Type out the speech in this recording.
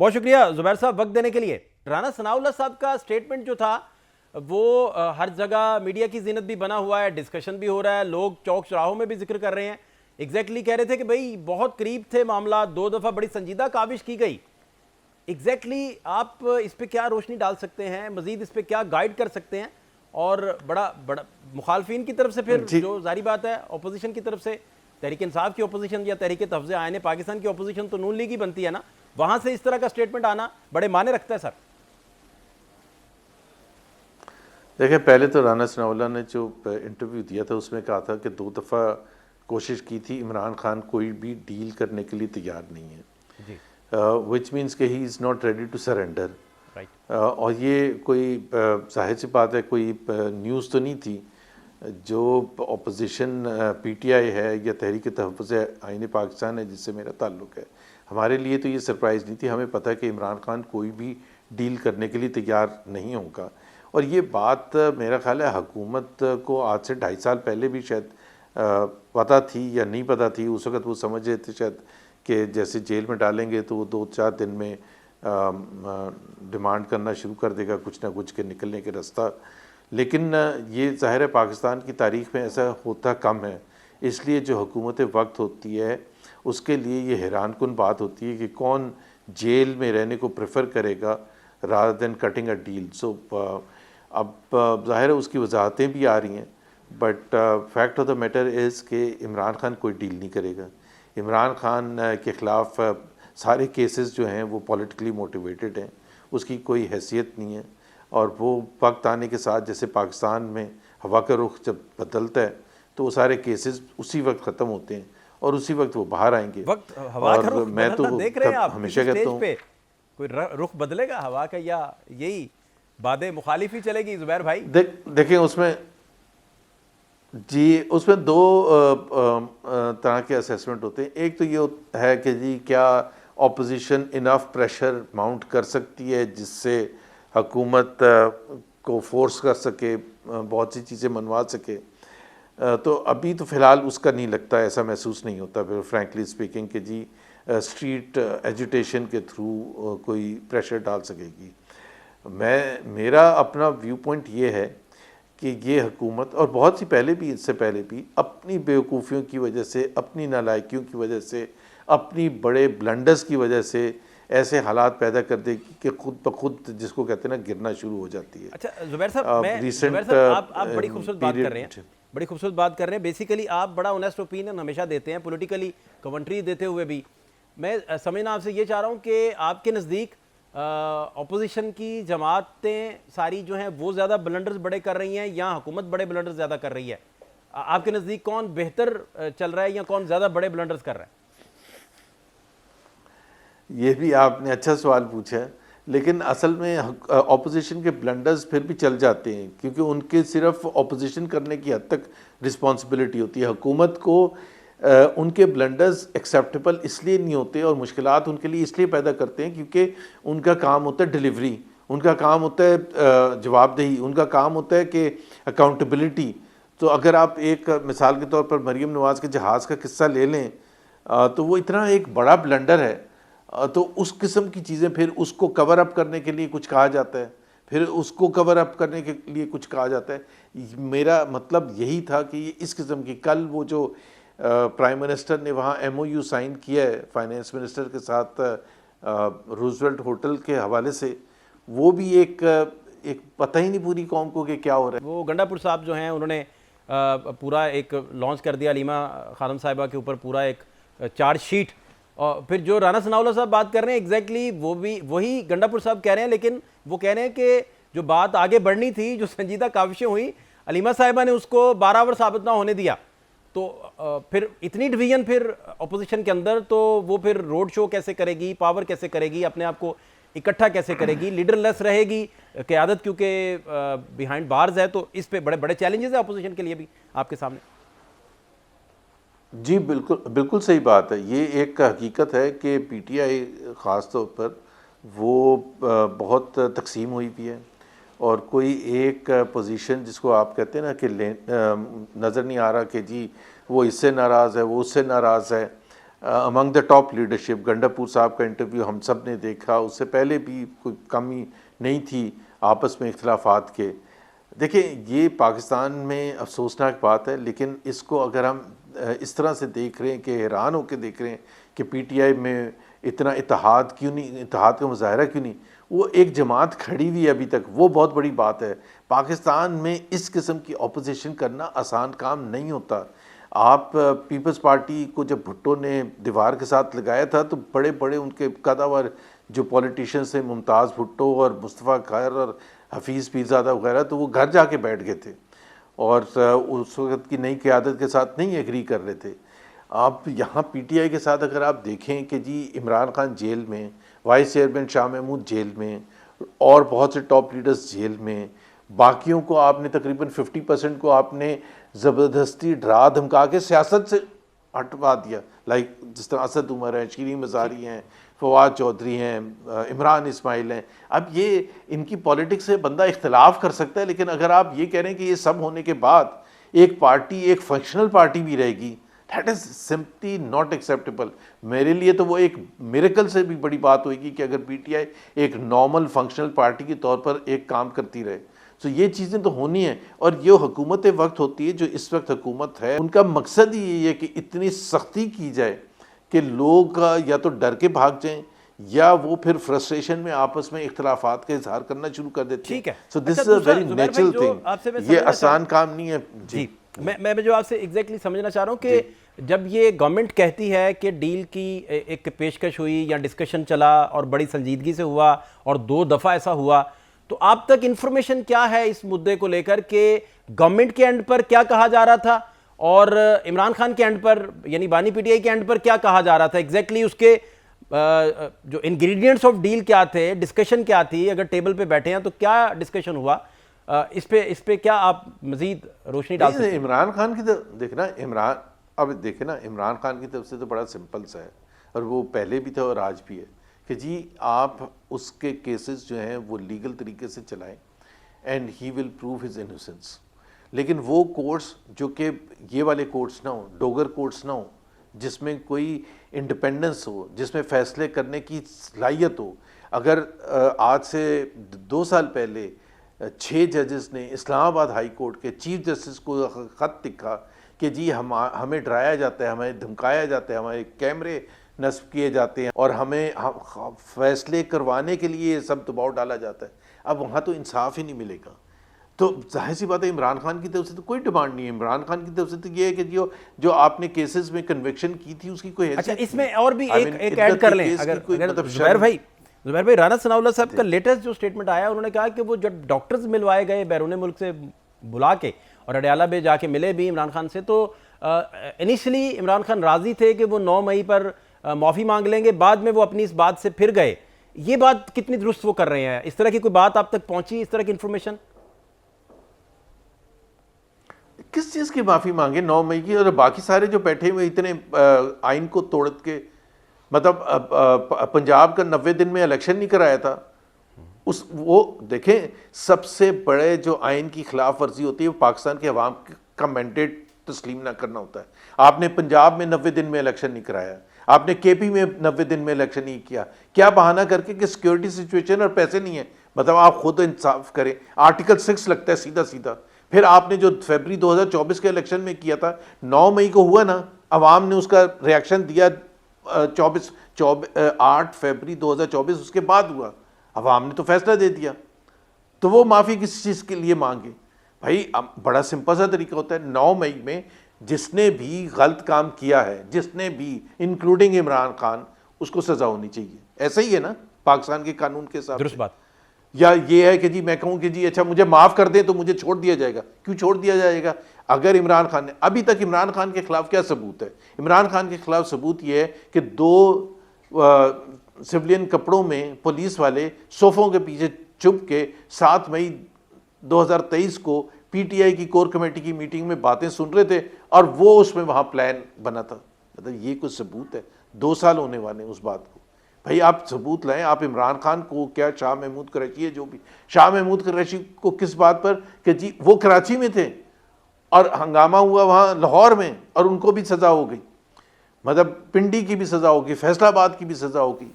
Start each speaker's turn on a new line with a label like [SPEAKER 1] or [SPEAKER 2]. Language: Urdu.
[SPEAKER 1] بہت شکریہ زبیر صاحب وقت دینے کے لیے. رانا ثناء اللہ صاحب کا سٹیٹمنٹ جو تھا وہ ہر جگہ میڈیا کی زینت بھی بنا ہوا ہے, ڈسکشن بھی ہو رہا ہے, لوگ چوک چوراہوں میں بھی ذکر کر رہے ہیں. ایگزیکٹلی کہہ رہے تھے کہ بھئی بہت قریب تھے معاملات, 2 دفعہ بڑی سنجیدہ کاوش کی گئی. ایگزیکٹلی آپ اس پہ کیا روشنی ڈال سکتے ہیں, مزید اس پہ کیا گائیڈ کر سکتے ہیں؟ اور بڑا مخالفین کی طرف سے پھر جو ظاہری بات ہے اپوزیشن کی طرف سے, تحریک انصاف کی اپوزیشن یا تحریک تحفظ آئین پاکستان کی اپوزیشن تو نون لیگ ہی بنتی ہے نا, وہاں سے اس طرح کا سٹیٹمنٹ آنا بڑے معنی رکھتا ہے سر.
[SPEAKER 2] دیکھیں, پہلے تو رانا ثناء اللہ نے جو انٹرویو دیا تھا اس میں کہا تھا کہ 2 دفعہ کوشش کی تھی, عمران خان کوئی بھی ڈیل کرنے کے لیے تیار نہیں ہے, وچ مینس کہ he is not ready to surrender. اور یہ کوئی ظاہر سی بات ہے, کوئی نیوز تو نہیں تھی. جو اپوزیشن پی ٹی آئی ہے یا تحریک تحفظ آئین پاکستان ہے جس سے میرا تعلق ہے, ہمارے لیے تو یہ سرپرائز نہیں تھی. ہمیں پتہ ہے کہ عمران خان کوئی بھی ڈیل کرنے کے لیے تیار نہیں ہوگا. اور یہ بات میرا خیال ہے حکومت کو آج سے 2.5 سال پہلے بھی شاید پتہ تھی یا نہیں پتہ تھی. اس وقت وہ سمجھ رہے تھے شاید کہ جیسے جیل میں ڈالیں گے تو وہ 2-4 دن میں ڈیمانڈ کرنا شروع کر دے گا کچھ نہ کچھ کے نکلنے کے راستہ. لیکن یہ ظاہر ہے پاکستان کی تاریخ میں ایسا ہوتا کم ہے, اس لیے جو حکومت وقت ہوتی ہے اس کے لیے یہ حیران کن بات ہوتی ہے کہ کون جیل میں رہنے کو پریفر کرے گا rather than cutting a deal. So اب ظاہر ہے اس کی وضاحتیں بھی آ رہی ہیں, but fact of the matter is کہ عمران خان کوئی ڈیل نہیں کرے گا. عمران خان کے خلاف سارے کیسز جو ہیں وہ پولیٹیکلی موٹیویٹڈ ہیں, اس کی کوئی حیثیت نہیں ہے. اور وہ وقت آنے کے ساتھ جیسے پاکستان میں ہوا کا رخ جب بدلتا ہے تو وہ سارے کیسز اسی وقت ختم ہوتے ہیں اور اسی وقت وہ باہر آئیں گے.
[SPEAKER 1] اور میں تو ہمیشہ کہتا ہوں کوئی رخ بدلے گا ہوا کا یا یہی باد مخالف ہی چلے گی زبیر بھائی؟
[SPEAKER 2] دیکھیں اس میں جی اس میں 2 طرح کے اسیسمنٹ ہوتے ہیں. ایک تو یہ ہے کہ جی کیا اپوزیشن انف پریشر ماؤنٹ کر سکتی ہے جس سے حکومت کو فورس کر سکے, بہت سی چیزیں منوا سکے. تو ابھی تو فی الحال اس کا نہیں لگتا, ایسا محسوس نہیں ہوتا پھر فرینکلی اسپیکنگ کہ جی اسٹریٹ ایجوٹیشن کے تھرو کوئی پریشر ڈال سکے گی. میرا اپنا ویو پوائنٹ یہ ہے کہ یہ حکومت اور بہت سی پہلے بھی اس سے پہلے بھی اپنی بیوقوفیوں کی وجہ سے, اپنی نالائکیوں کی وجہ سے, اپنی بڑے بلنڈرز کی وجہ سے ایسے حالات پیدا کر دے گی کہ خود بخود جس کو کہتے ہیں نا گرنا شروع ہو جاتی ہے.
[SPEAKER 1] اچھا زبیر صاحب آپ بڑی خوبصورت بات کر رہے ہیں, بڑی خوبصورت بات کر رہے ہیں. بیسیکلی آپ بڑا اونیسٹ اوپینین ہمیشہ دیتے ہیں, پولیٹیکلی کمنٹری دیتے ہوئے بھی. میں سمجھنا آپ سے یہ چاہ رہا ہوں کہ آپ کے نزدیک اپوزیشن کی جماعتیں ساری جو ہیں وہ زیادہ بلنڈرز بڑے کر رہی ہیں یا حکومت بڑے بلنڈرز زیادہ کر رہی ہے؟ آپ کے نزدیک کون بہتر چل رہا ہے یا کون زیادہ بڑے بلنڈرز کر رہا ہے؟
[SPEAKER 2] یہ بھی آپ نے اچھا سوال پوچھا ہے, لیکن اصل میں اپوزیشن کے بلنڈرز پھر بھی چل جاتے ہیں کیونکہ ان کے صرف اپوزیشن کرنے کی حد تک رسپانسبلٹی ہوتی ہے. حکومت کو ان کے بلنڈرز ایکسیپٹیبل اس لیے نہیں ہوتے اور مشکلات ان کے لیے اس لیے پیدا کرتے ہیں کیونکہ ان کا کام ہوتا ہے ڈیلیوری, ان کا کام ہوتا ہے جواب دہی, ان کا کام ہوتا ہے کہ اکاؤنٹیبلٹی. تو اگر آپ ایک مثال کے طور پر مریم نواز کے جہاز کا قصہ لے لیں تو وہ اتنا ایک بڑا بلنڈر ہے, تو اس قسم کی چیزیں پھر اس کو کور اپ کرنے کے لیے کچھ کہا جاتا ہے, پھر اس کو کور اپ کرنے کے لیے کچھ کہا جاتا ہے. میرا مطلب یہی تھا کہ یہ اس قسم کی, کل وہ جو پرائم منسٹر نے وہاں ایم او یو سائن کیا ہے فائنینس منسٹر کے ساتھ روزویلٹ ہوٹل کے حوالے سے, وہ بھی ایک پتہ ہی نہیں پوری قوم کو کہ کیا ہو رہا ہے.
[SPEAKER 1] وہ گنڈا پور صاحب جو ہیں انہوں نے پورا ایک لانچ کر دیا علیمہ خانم صاحبہ کے اوپر پورا ایک چارج شیٹ, اور پھر جو رانا ثناء اللہ صاحب بات کر رہے ہیں ایگزیکٹلی وہ بھی وہی گنڈا پور صاحب کہہ رہے ہیں, لیکن وہ کہہ رہے ہیں کہ جو بات آگے بڑھنی تھی, جو سنجیدہ کاوشیں ہوئی, علیمہ صاحبہ نے اس کو بارآور ثابت نہ ہونے دیا. تو پھر اتنی ڈویژن پھر اپوزیشن کے اندر, تو وہ پھر روڈ شو کیسے کرے گی, پاور کیسے کرے گی, اپنے آپ کو اکٹھا کیسے کرے گی, لیڈر لیس رہے گی قیادت کیونکہ بیہائنڈ بارز ہے. تو اس پہ بڑے بڑے چیلنجز ہیں اپوزیشن کے لیے بھی آپ کے سامنے.
[SPEAKER 2] جی بالکل صحیح بات ہے. یہ ایک حقیقت ہے کہ پی ٹی آئی خاص طور پر وہ بہت تقسیم ہوئی بھی ہے, اور کوئی ایک پوزیشن جس کو آپ کہتے ہیں نا کہ نظر نہیں آ رہا کہ جی وہ اس سے ناراض ہے, وہ اس سے ناراض ہے. امنگ دا ٹاپ لیڈرشپ. گنڈاپور صاحب کا انٹرویو ہم سب نے دیکھا, اس سے پہلے بھی کوئی کمی نہیں تھی آپس میں اختلافات کے. دیکھیں یہ پاکستان میں افسوسناک بات ہے, لیکن اس کو اگر ہم اس طرح سے دیکھ رہے ہیں کہ حیران ہو کے دیکھ رہے ہیں کہ پی ٹی آئی میں اتنا اتحاد کیوں نہیں, اتحاد کا مظاہرہ کیوں نہیں, وہ ایک جماعت کھڑی ہوئی ہے ابھی تک, وہ بہت بڑی بات ہے. پاکستان میں اس قسم کی اپوزیشن کرنا آسان کام نہیں ہوتا. آپ پیپلز پارٹی کو جب بھٹو نے دیوار کے ساتھ لگایا تھا تو بڑے بڑے ان کے قداور جو پولیٹیشینس ہیں, ممتاز بھٹو اور مصطفیٰ خیر اور حفیظ پیرزادہ وغیرہ, تو وہ گھر جا کے بیٹھ گئے تھے اور اس وقت کی نئی قیادت کے ساتھ نہیں ایگری کر رہے تھے. آپ یہاں پی ٹی آئی کے ساتھ اگر آپ دیکھیں کہ جی عمران خان جیل میں, vice chairman Shah Mahmood jail میں, اور بہت سے ٹاپ لیڈرز جیل میں, باقیوں کو آپ نے تقریباً 50% کو آپ نے زبردستی ڈرا دھمکا کے سیاست سے ہٹوا دیا, لائک جس طرح اسد عمر ہیں, شیریں مزاری ہیں, فواد چودھری ہیں, عمران اسماعیل ہیں. اب یہ ان کی پولیٹکس سے بندہ اختلاف کر سکتا ہے, لیکن اگر آپ یہ کہہ رہے ہیں کہ یہ سب ہونے کے بعد ایک پارٹی ایک فنکشنل پارٹی بھی رہے گی, that is simply not acceptable. میرے لیے تو وہ ایک میریکل سے بھی بڑی بات ہوئے گی کہ اگر پی ٹی آئی ایک نارمل فنکشنل پارٹی کے طور پر ایک کام کرتی رہے. تو یہ چیزیں تو ہونی ہیں, اور یہ حکومت وقت ہوتی ہے جو اس وقت حکومت ہے, ان کا مقصد ہی یہی ہے کہ اتنی سختی کی جائے کہ لوگ یا تو ڈر کے بھاگ جائیں یا وہ پھر فرسٹریشن میں آپس میں اختلافات کا اظہار کرنا شروع کر دیتے ہیں. سو دس از اے ویری نیچرل تھنگ, یہ آسان کام نہیں ہے.
[SPEAKER 1] جی میں جو آپ سے ایگزیکٹلی سمجھنا چاہ رہا ہوں کہ جب یہ گورنمنٹ کہتی ہے کہ ڈیل کی ایک پیشکش ہوئی یا ڈسکشن چلا اور بڑی سنجیدگی سے ہوا اور 2 دفعہ ایسا ہوا, تو آپ تک انفارمیشن کیا ہے اس مدعے کو لے کر کہ گورنمنٹ کے اینڈ پر کیا کہا جا رہا تھا اور عمران خان کے اینڈ پر یعنی بانی پی ٹی آئی کے اینڈ پر کیا کہا جا رہا تھا ایگزیکٹلی, اس کے جو انگریڈینٹس آف ڈیل کیا تھے, ڈسکشن کیا تھی, اگر ٹیبل پہ بیٹھے ہیں تو کیا ڈسکشن ہوا, اس پہ کیا آپ مزید روشنی ڈال سکتے ہیں؟
[SPEAKER 2] عمران خان کی دیکھنا, اب دیکھیں نا, عمران خان کی طرف سے تو بڑا سمپل سا ہے, اور وہ پہلے بھی تھا اور آج بھی ہے کہ جی آپ اس کے کیسز جو ہیں وہ لیگل طریقے سے چلائیں and he will prove his innocence. لیکن وہ کورٹس جو کہ یہ والے کورٹس نہ ہوں, ڈوگر کورٹس نہ ہوں, جس میں کوئی انڈیپینڈنس ہو, جس میں فیصلے کرنے کی صلاحیت ہو. اگر آج سے 2 سال پہلے 6 ججز نے اسلام آباد ہائی کورٹ کے چیف جسٹس کو خط لکھا کہ جی ہمیں ڈرایا جاتا ہے, ہمیں دھمکایا جاتا ہے, ہمارے کیمرے نصب کیے جاتے ہیں اور ہمیں فیصلے کروانے کے لیے یہ سب دباؤ ڈالا جاتا ہے, اب وہاں تو انصاف ہی نہیں ملے گا. تو ظاہر سی بات ہے عمران خان کی طرف سے تو کوئی ڈیمانڈ نہیں ہے. عمران خان کی طرف سے تو یہ ہے کہ جو آپ نے کیسز میں کنوکشن کی تھی اس کی کوئی
[SPEAKER 1] اچھا اس میں اور بھی ایک ایڈ کر لیں, اگر زبیر بھائی رانا ثناء اللہ صاحب کا لیٹسٹ جو سٹیٹمنٹ آیا, انہوں نے کہا کہ وہ جب ڈاکٹرز ملوائے گئے بیرون ملک سے بلا کے اور اڈیالہ میں جا کے ملے بھی عمران خان سے, تو انیشلی عمران خان راضی تھے کہ وہ 9 مئی پر معافی مانگ لیں گے, بعد میں وہ اپنی اس بات سے پھر گئے. یہ بات کتنی درست وہ کر رہے ہیں؟ اس طرح کی کوئی بات آپ تک پہنچی, اس طرح کی انفارمیشن؟
[SPEAKER 2] کس چیز کی معافی مانگے 9 مئی کی؟ اور باقی سارے جو بیٹھے ہوئے اتنے آئین کو توڑ کے, مطلب پنجاب کا 90 دن میں الیکشن نہیں کرایا تھا. وہ دیکھیں سب سے بڑے جو آئین کی خلاف ورزی ہوتی ہے وہ پاکستان کے عوام کا مینڈیٹ تسلیم نہ کرنا ہوتا ہے. آپ نے پنجاب میں 90 دن میں الیکشن نہیں کرایا, آپ نے کے پی میں 90 دن میں الیکشن نہیں کیا. کیا بہانہ کر کے کہ سیکیورٹی سچویشن اور پیسے نہیں ہیں؟ مطلب آپ خود انصاف کریں. آرٹیکل 6 لگتا ہے سیدھا سیدھا. پھر آپ نے جو فیبری 2024 کے الیکشن میں کیا تھا, 9 مئی کو ہوا نا, عوام نے اس کا ریاکشن دیا 8 فیبری 2024 اس کے بعد ہوا, عوام نے تو فیصلہ دے دیا. تو وہ معافی کس چیز کے لیے مانگے بھائی؟ بڑا سمپل سا طریقہ ہوتا ہے. 9 مئی میں جس نے بھی غلط کام کیا ہے, جس نے بھی انکلوڈنگ عمران خان, اس کو سزا ہونی چاہیے. ایسا ہی ہے نا پاکستان کے قانون کے حساب سے؟
[SPEAKER 1] درست بات.
[SPEAKER 2] یا یہ ہے کہ جی میں کہوں کہ جی اچھا مجھے معاف کر دیں تو مجھے چھوڑ دیا جائے گا؟ کیوں چھوڑ دیا جائے گا؟ اگر عمران خان نے ابھی تک عمران خان کے خلاف کیا ثبوت ہے؟ عمران خان کے خلاف ثبوت یہ ہے کہ 2 سولین کپڑوں میں پولیس والے صوفوں کے پیچھے چھپ کے 7 مئی 2023 کو پی ٹی آئی کی کور کمیٹی کی میٹنگ میں باتیں سن رہے تھے, اور وہ اس میں وہاں پلان بنا تھا. مطلب یہ کوئی ثبوت ہے؟ 2 سال ہونے والے ہیں اس بات کو. بھائی آپ ثبوت لائیں. آپ عمران خان کو کیا شاہ محمود قریشی ہے جو بھی, شاہ محمود قریشی کو کس بات پر کہ جی وہ کراچی میں تھے اور ہنگامہ ہوا وہاں لاہور میں اور ان کو بھی سزا ہو گئی. مطلب پنڈی کی بھی سزا ہوگی, فیصل آباد کی بھی سزا ہوگی.